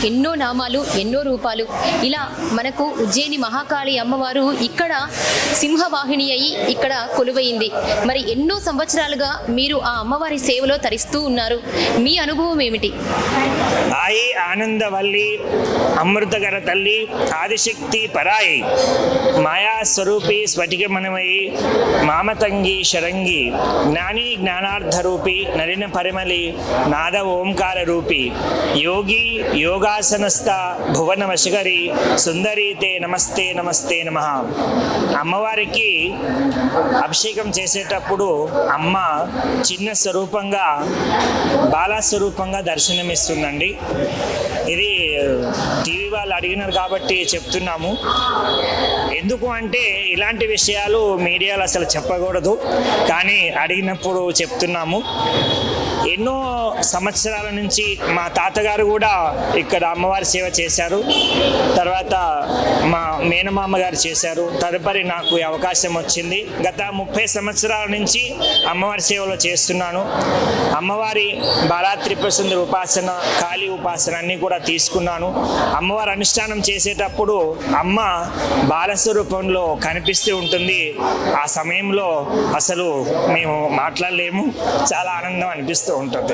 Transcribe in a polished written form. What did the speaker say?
ఎన్నో నామాలు, ఎన్నో రూపాలు. ఇలా మనకు ఉజ్జయిని మహాకాళి అమ్మవారు ఇక్కడ సింహవాహిని అయి ఇక్కడ కొలువైంది. మరి ఎన్నో సంవత్సరాలుగా మీరు ఆ అమ్మవారి సేవలో తరిస్తూ ఉన్నారు. మీ అనుభవం ఏమిటి? ఆయి ఆనందవల్లి అమృతకర తల్లి ఆదిశక్తి పరాయి మాయా స్వరూపి స్ఫటికమణమయి మామతంగి శరంగి జ్ఞాని జ్ఞానార్థరూపి నలిన పరిమళి నాద ఓంకార రూపి యోగి యోగాసనస్థ భువన వశకరి సుందరీతే నమస్తే నమస్తే నమః. అమ్మవారికి అభిషేకం చేసేటప్పుడు అమ్మ చిన్న స్వరూపంగా బాలా స్వరూపంగా దర్శనమిస్తుందండి. ఇది టీవీ వాళ్ళు అడిగినారు కాబట్టి చెప్తున్నాము. ఎందుకు అంటే ఇలాంటి విషయాలు మీడియాలో అసలు చెప్పకూడదు, కానీ అడిగినప్పుడు చెప్తున్నాము. ఎన్నో సంవత్సరాల నుంచి మా తాతగారు కూడా ఇక్కడ అమ్మవారి సేవ చేశారు. తర్వాత మా మేనమామ గారు చేశారు. తదుపరి నాకు ఈ అవకాశం వచ్చింది. గత 30 సంవత్సరాల నుంచి అమ్మవారి సేవలో చేస్తున్నాను. అమ్మవారి బాలా త్రిపుర సుందరి ఉపాసన, కాళీ ఉపాసన అన్నీ కూడా తీసుకున్నాను. అమ్మవారి అనుష్ఠానం చేసేటప్పుడు అమ్మ బాలస్వరూపంలో కనిపిస్తూ ఉంటుంది. ఆ సమయంలో అసలు మేము మాట్లాడలేము, చాలా ఆనందం అనిపిస్తూ ఉంటుంది.